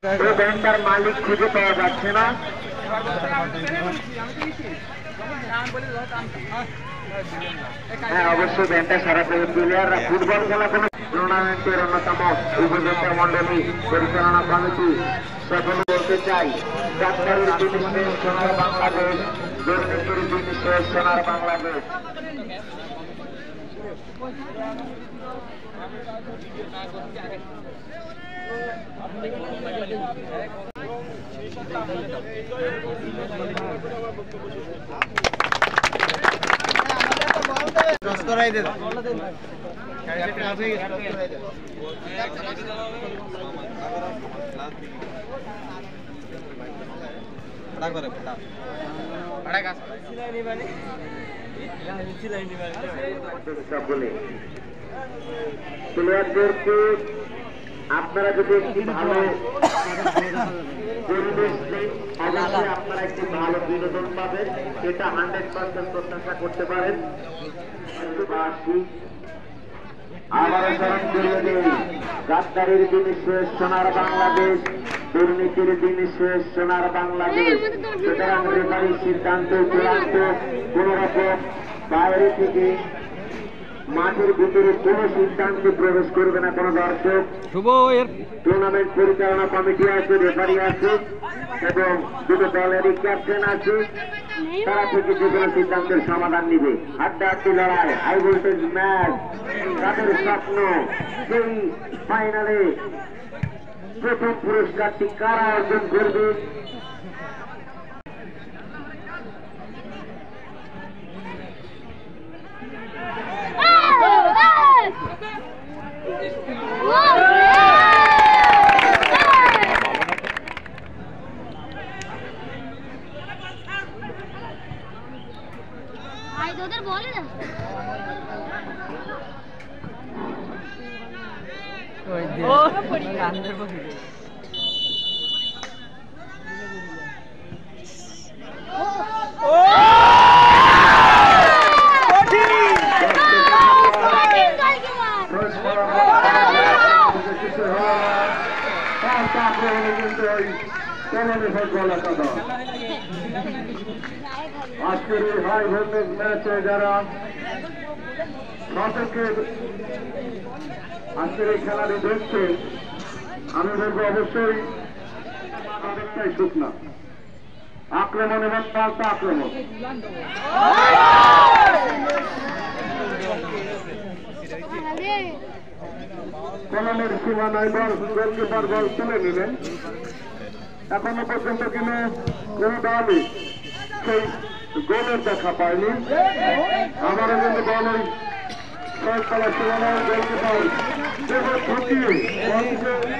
ব্যাংকটার মালিক খুঁজে পাওয়া যাচ্ছে না। হ্যাঁ, অবশ্যই ব্যাংকটা সারাতে প্লেয়াররা ফুটবল খেলা কোনো টুর্নামেন্টের অন্যতম উপযোক্তা মন্ডলী পরিচালনা কমিটি সকলে বলতে চাই, ডাক্তারের জিনিস সোনার বাংলাদেশ, দুর্নীতির জিনিস সোনার বাংলাদেশ। প্লেয়ারদেরকে আপনারা যদি একটি ভালো পরিবেশ দেন, অবশ্যই আপনারা একটি ভালো বিনোদন পাবেন, এটা 100% প্রত্যাশা করতে পারেন। আবারও স্মরণ করিয়ে দিই, গাদ্দারির জিনিস শেষ, সোনার বাংলাদেশ, দুর্নীতির জিনিস শেষ, সোনার বাংলাদেশ। সুতরাং রেফারির সিদ্ধান্ত চূড়ান্ত, কোন রকম বাইরে থেকে মাঠের ভিতরে কোন সিদ্ধান্তে প্রবেশ করবে না কোন দর্শক। টুর্নামেন্ট পরিচালনা কমিটি আছে, রেফারি আছে এবং দুটো দলেরই ক্যাপ্টেন আছে, তারা থেকে যে কোনো সিদ্ধান্তের সমাধান নিবে। হাড্ডাহাড্ডি লড়াই, হাই ভোল্টেজ ম্যাচ, তাদের স্বপ্ন সেই ফাইনালে প্রথম পুরস্কারটি কারা অর্জন করবে। আজকের এই হাই ভোল্টেজ ম্যাচে যারা শাসকের আজকের এই খেলাটি দেখছে, আমি বলবো অবশ্যই অনেকটাই সুখ না। আক্রমণ এবং পাল্টা আক্রমণ, কলমের সীমানায় বল, গোলকিপার বল তুলে নিলেন। এখনো পর্যন্ত কিনা কোন দলই সেই গোলের দেখা পায়নি। আমারও কিন্তু দলের কয়েকতলা সীমানায় গোলকিপার ঢুকিয়ে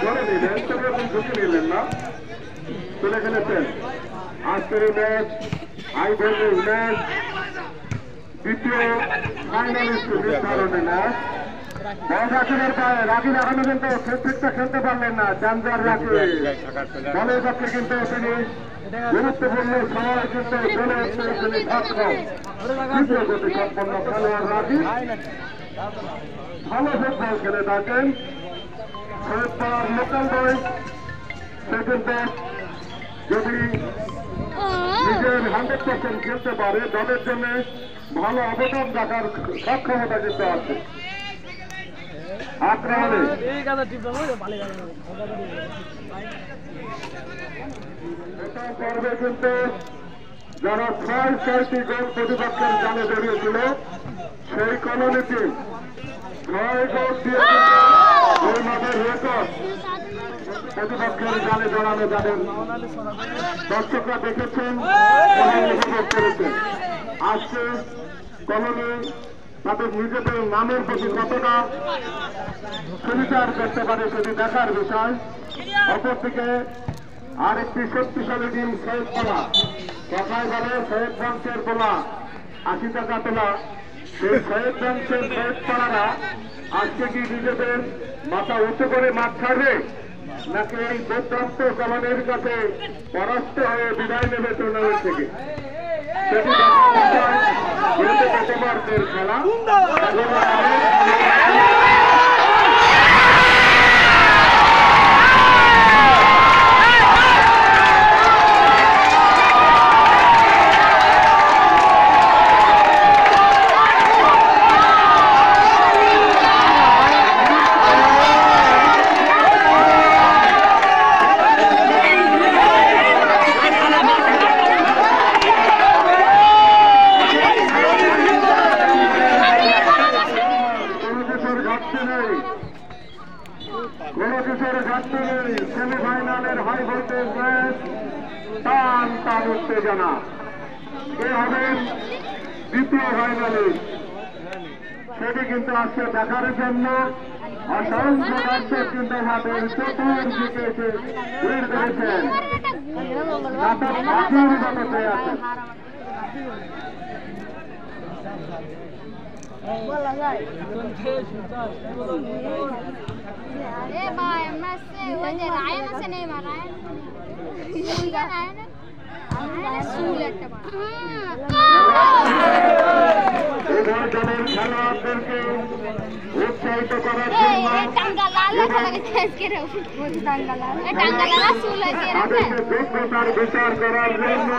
ধরে নিলেন, তবে ঢুকে নিলেন না, তুলে ফেলেছেন। আজকের এই ম্যাচ হাই ভোল্টেজ ম্যাচ, দ্বিতীয় ফাইনালিস্ট নির্ধারণী ম্যাচ। রাকিবের পায়ে রাকিব এখনো কিন্তু ঠিকটা খেলতে পারলেন না। জানজার রাকিব দলের পক্ষে কিন্তু তিনি গুরুত্বপূর্ণ সময় কিন্তু চলে এসেছে, তিনি ছাত্র তৃতীয় গতি সম্পন্ন খেলোয়াড় রাকিব ভালো ফুটবল খেলে থাকেন। শরীরপাড়ার লোকাল বয়, সে কিন্তু যদি নিজের 100% খেলতে পারে, দলের জন্য ভালো অবদান রাখার সক্ষমতা কিন্তু আছে। আক্রমণে পর্বে কিন্তু যারা 6টি গোল প্রতিপক্ষের জালে জড়িয়েছিল, সেই কলোনি টিম 6 গোল দিয়ে ওই মাঠের রেকর্ড প্রতিপক্ষের জালে জড়ানো যাবেন। দর্শকরা দেখেছেন, উপভোগ করেছেন। আজকে কলোনি তাদের নিজেদের নামের প্রতি কতটা সুবিচার করতে পারে সেটি দেখার বিষয়। অপরদিকে আরেকটি শক্তিশালী টিম সৈয়দপাড়া, কথায় বলে সৈয়দ বংশের তোলা 80 টাকা তোলা, সেই সৈয়দ বংশের সৈয়দপাড়ারা আজকে কি নিজেদের মাথা উঁচু করে মাঠ ছাড়বে, নাকি এই দুর্দান্ত কলনের কাছে পরাস্ত হয়ে বিদায় নেবে টুর্নামেন্ট থেকে, সেটি দেখার বিষয়। যেহেতু গতবারের খেলা, সম্মানের হাই ভোল্টেজ ম্যাচ, টান টান উত্তেজনা। কে হবেন দ্বিতীয় ফাইনালিস্ট সেটি কিন্তু আজকে দেখার জন্য অসংখ্য দর্শক কিন্তু আমাদের চতুর্দিকে এসে ভিড় করেছেন, পাখির মতো চেয়ে আছেন। খেলোয়াড়দেরকে উৎসাহিত করার জন্য যোগ্যতার বিচার করার জন্য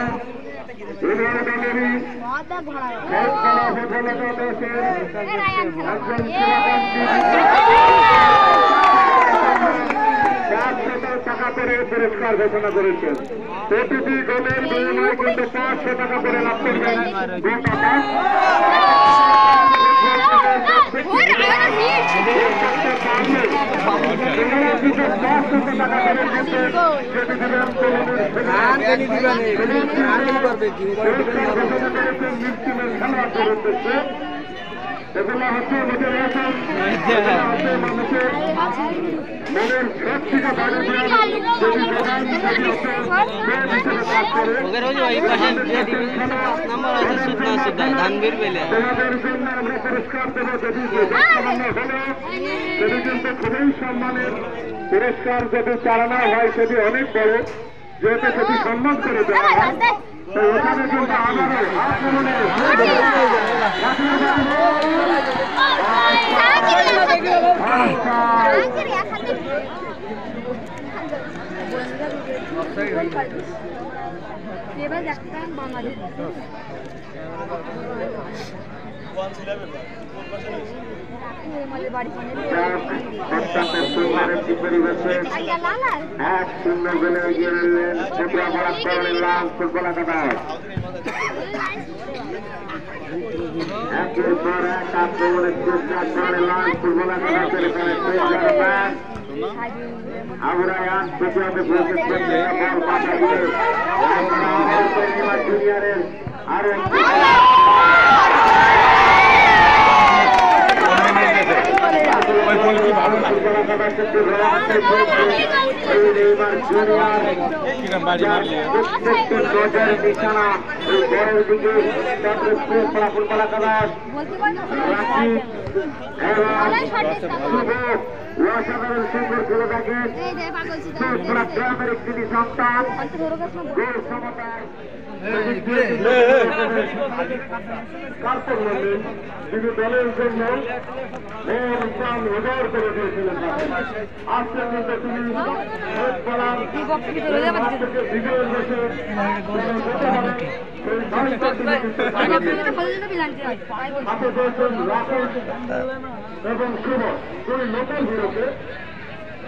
টাকা করে পুরস্কার ঘোষণা করেছেন। প্রতিটি গোলের বিনিময়ে কিন্তু 500 টাকা করে লাভ করবেন। এগুলো হচ্ছে মানুষের মনের শক্তিকে তোমাদের জন্য আমরা পুরস্কার দেবো। সেটি কিন্তু খুবই সম্মানের পুরস্কার। যদি চালানো হয় সেটি অনেক বড়, যেহেতু সেটি সম্মান করে দেওয়া হয়। তো ওখানে কিন্তু এক শূন্য গোলে এগিয়ে নিলেন ফুটবল একাদশ। একের পর এক আক্রমণের চেষ্টা করে লাল ফুটবল একাদশের এখানে আবরায়ান প্রতিহতে বল পাঠা দিয়ে জুনিয়রের আরো নিশানা বড়ের দিকে ফুটবল একাদশ অসাধারণ সুন্দর খেলে থাকে। গ্রামের একটি সন্তান গোল সমতার তিনি দলের জন্য মন প্রাণ উজাড় করে দিয়েছিলেন। আজকে কিন্তু তিনি বিজয়ের দেশে হাতে পেয়েছেন রাকেশ এবং শুভ, দুই নতুন হিরোকে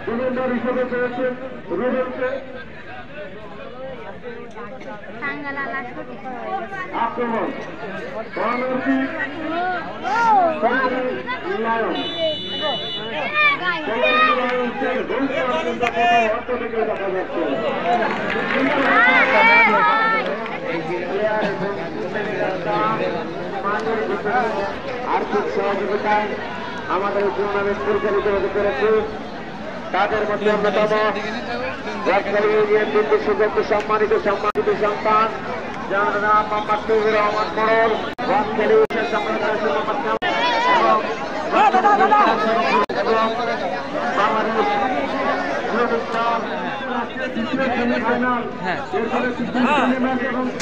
ডিফেন্ডার হিসেবে পেয়েছেন রুবেলকে। আক্রমণ দেখা যাচ্ছে। আর্থিক সহযোগিতায় আমাদের টুর্নামেন্ট পরিচালিত হতে পেরেছে। তাদের মধ্যে অন্যতম সম্মানিত সন্তান যার নাম মোহাম্মদ তৌহিদুর রহমান মোড়ল,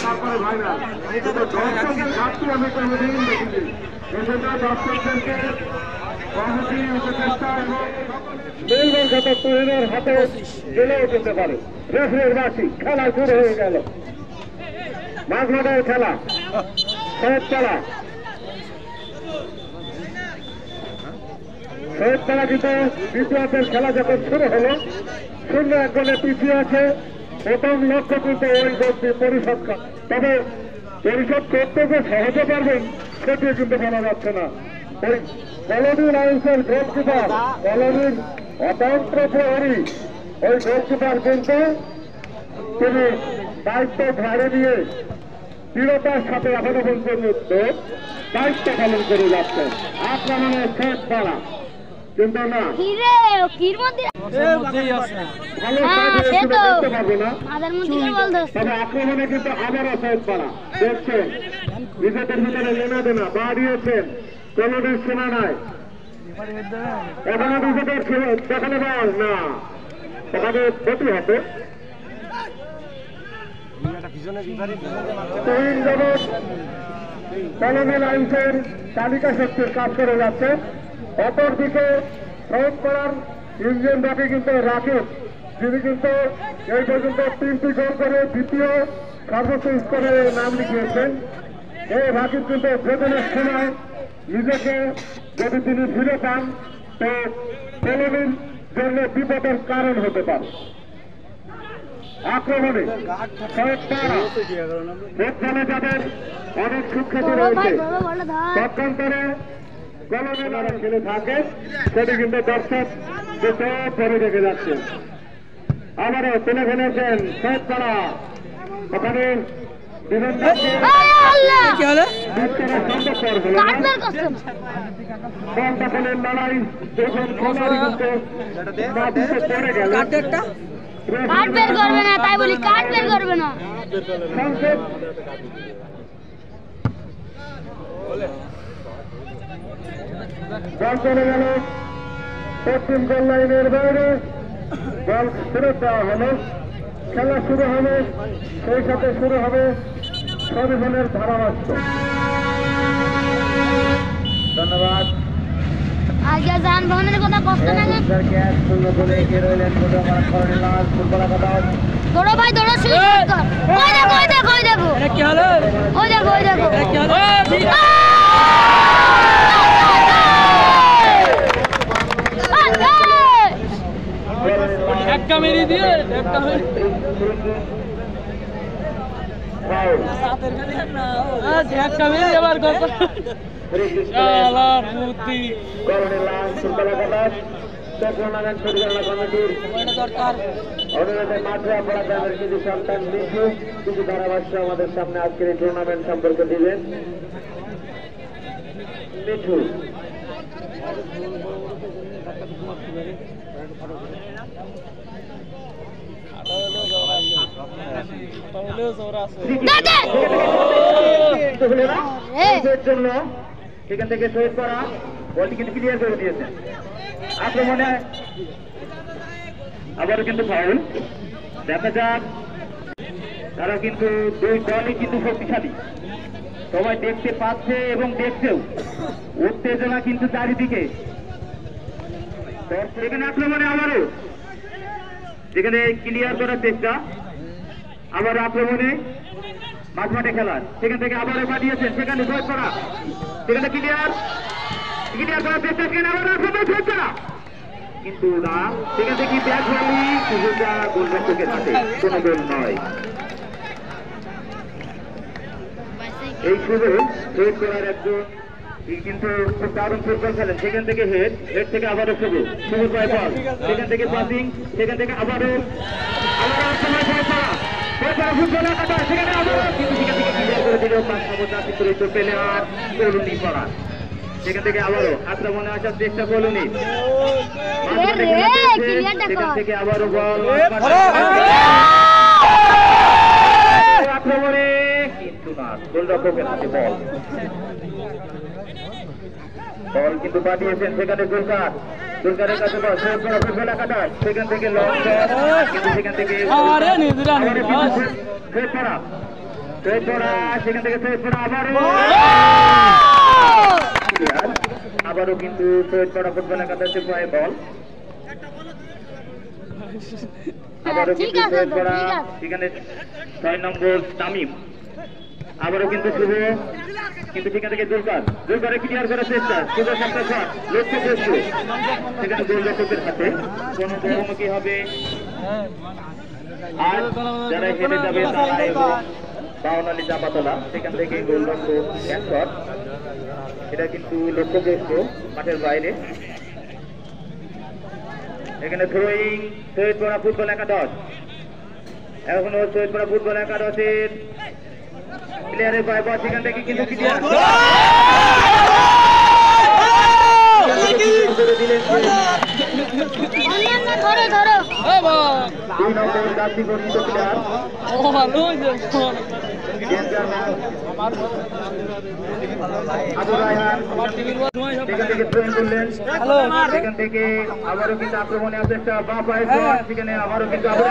তারপরে ফাইনাল। দর্শকের ঘাটতি আমি কোনোদিন দেখিনি। এজন্য দর্শকদেরকে কমিটি উপদেষ্টা এবং নির্মল ঘটক তৈরির হাতে গেলেও যেতে পারে। রেফারির বাসি খেলা শুরু হয়ে গেল। মাঝমাঠের খেলা শরৎতলা কিন্তু দ্বিতীয়ার্ধের খেলা যখন শুরু হলো 0-1 গোলে পিছিয়ে আছে। প্রথম লক্ষ্য কিন্তু ওই গোলটি পরিশোধ করা, তবে পরিশোধ করতে যে সহজে পারবেন সেটি কিন্তু বলা যাচ্ছে না। ওই কলোনি লাইন্সের গোলকিপার কলোনির অতন্ত্র প্রহরী ওই গোলকিপার কিন্তু তিনি দায়িত্ব ঘাড়ে নিয়ে দৃঢ়তার সাথে এখনো পর্যন্ত দায়িত্ব পালন করে যাচ্ছেন। আক্রমণের শেষ পাড়া কিন্তু না দেখতে পারবো না, তবে আক্রমণে কিন্তু আবারও শেষ পাড়া দেখছেন নিজেদের ভিতরে লেনা দেনা বা দিয়েছেন কলমের সীমা নাই। এখনো নিজেদের দেখানো বল না, তোমাদের ক্ষতি হবে। তরুণ জগৎ কলমে লাইন্সের তালিকা শক্তির কাজ করে যাচ্ছে। অপরদিকে শহীদ করার ইঞ্জিন রাখে কিন্তু রাকেশ, যিনি কিন্তু এই পর্যন্ত 3টি গোল করে দ্বিতীয় সর্বোচ্চ স্কোরে নাম লিখিয়েছেন। এই রাকিব কিন্তু বেতনের সময় নিজেকে যদি তিনি ফিরে পান তো কলমের জন্য বিপদের কারণ হতে পারে। আক্রমণে যাদের অনেক সুখ্যাতি রয়েছে, পক্ষান্তরে কলমে যারা খেলে থাকে সেটি কিন্তু দর্শক পরে রেখে যাচ্ছে। আবারও তুলে ফেলেছেন সৈয়দপাড়া, ওখানে লড়াই যখন খেলোয়াড় পড়ে গেল কাট বের করবে না, তাই বলি কাট বের করবে না। বল চলে গেল পশ্চিম গোল লাইনের বাইরে, বল ফেরত দেওয়া হলো। খেলা শুরু হবে, সেই সাথে শুরু হবে সর্বজনের ধারাভাষ্য। ধন্যবাদ। আজকে যানবাহনের কথা কষ্ট লাগে। দৌড়ো ভাই দৌড়ো, শুরু কর। ওই দেখো ওই দেখো ওই দেখো, কি হলো? ওই দেখো ওই দেখো, কি হলো? একটা মেরে দিয়ে একটা মেরে একটা মেরে এবার গল্প বুদ্ধি কিছু সন্তান কিছু ধারাভাষ্য আমাদের সামনে আজকের এই টুর্নামেন্ট সম্পর্কে দিবেন। মিঠু জন্য সেখান থেকে শহীদ করা বলটি কিন্তু ক্লিয়ার করে দিয়েছে। আক্রমণে আবারও কিন্তু ফাউল। দেখা যাক, তারা কিন্তু দুই দলই কিন্তু শক্তিশালী, সবাই দেখতে পাচ্ছে এবং দেখছেও। উত্তেজনা কিন্তু চারিদিকে। এখানে আক্রমণে আবারও যেখানে ক্লিয়ার করার চেষ্টা, আবার আক্রমণে মাঝমাঠে খেলার সেখান থেকে আবারও পাঠিয়েছেন, সেখানে শহীদ করা, সেখানে ক্লিয়ার করার চেষ্টা, সেখানে আবার আক্রমণ চেষ্টা, কিন্তু না, সেখান থেকে ব্যাট ভ্যালি সুযোগটা গোলরক্ষকের হাতে, কোনো গোল নয়। এই সুযোগ শহীদ করার একজন কিন্তু খুব দারুণ ফুটবল খেলেন, সেখান থেকে হেড থেকে আবারও সুযোগ পায় বল, সেখান থেকে পাসিং, সেখান থেকে আবারও ফুটবল সেখানে আবারও কিন্তু সেখান থেকে ক্লিয়ার করে দিল প্লেয়ার কলুনি করা, সেখান থেকে আবারও আক্রমণে আসার চেষ্টা কলুনি, সেখান থেকে আবারও বল আক্রমণে, কিন্তু না, গোলরক্ষকের হাতে বল কিন্তু পাঠিয়েছেন, সেখানে গোলকারের কাছে বল ফুটবল কাটায়, সেখান থেকে লং কিন্তু সেখান থেকে সেখান থেকে আবারও কিন্তু শহীদ করা ফুটবল কাটাচ্ছে পায়ে বল, আবারও কিন্তু শহীদ করা, সেখানে 6 নম্বর তামিম, আবারও কিন্তু শুভ, কিন্তু সেখান থেকে দুলকারে ক্লিয়ার করার চেষ্টা, শুভের সামনে শট, লক্ষ্য করছে, সেখানে গোলরক্ষকের হাতে কোনো বহুমুখী হবে। আর যারা হেরে যাবে তারা এবং বাউনালি চাপাতলা, সেখান থেকে গোলরক্ষক এক শট, এটা কিন্তু লক্ষ্যগ্রস্ত মাঠের বাইরে। এখানে থ্রোয়িং শহীদপাড়া ফুটবল একাদশ। এখনো শহীদপাড়া ফুটবল একাদশের প্লেয়ারের পায় বল, সেখান থেকে কিন্তু ধরো ধরো দুই নম্বর জাতি গঠিত প্লেয়ার আবু রায়হান সেখান থেকে থ্রোইং করলেন। সেখান থেকে আবারও কিন্তু আক্রমণে আসে একটা বাঁ পায়ের শট, সেখানে আবারও কিন্তু আবু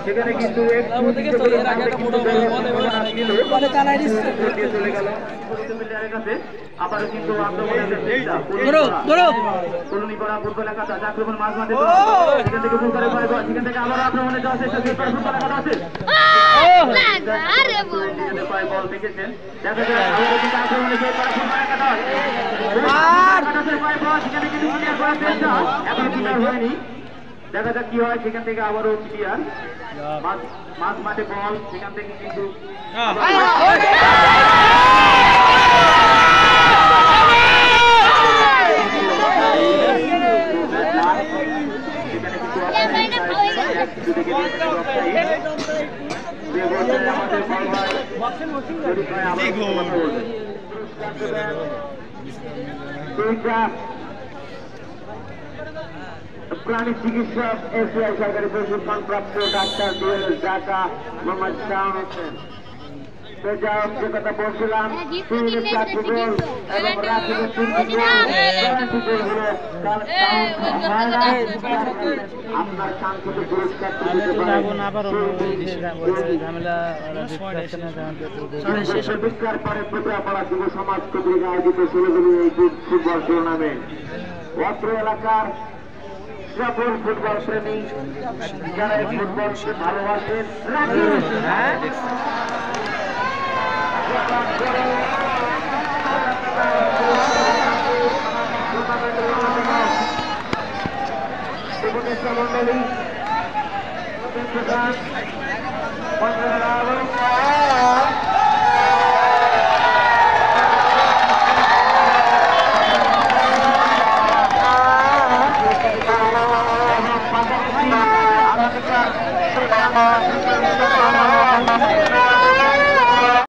সেখানে কিন্তু চলে গেল আবারও কিন্তু কলোনিপাড়া ফুটবল একাদশ আক্রমণ মাঝ মাঠে সেখান থেকে ফুলকারে পায় বল, সেখান থেকে আবার আক্রমণে যাওয়া চেষ্টা ফুটবল একাদশ পায় বল দেখেছেন। দেখা যায় আবারও কিন্তু আক্রমণে ফুটবল একাদশ পায় বল, সেখানে কিন্তু ক্লিয়ার করার চেষ্টা, এখন ক্লিয়ার হয়নি। দেখা যাক কি হয়। সেখান থেকে আবারও ক্লিয়ার মাঝ মাঠে বল, সেখান থেকে কিন্তু প্রাণী চিকিৎসক এসিআই সরকারি প্রশিক্ষণপ্রাপ্ত ডাক্তার ডিএলএস ঢাকা মোহাম্মদ শাহ হোসেন। যে কথা বলছিলাম, এবং রাকিবের 3টি গোল হলো আপনার কাঙ্ক্ষিত পুরস্কার পুরস্কার পরে প্রতিপাড়া যুব সমাজ কর্তৃক আয়োজিত ষোলজনীয় এই ফুটবল টুর্নামেন্ট অত্র এলাকার সকল ফুটবল প্রেমী যারা এই ফুটবলকে ভালোবাসেন মন্ডলী আগামীকাল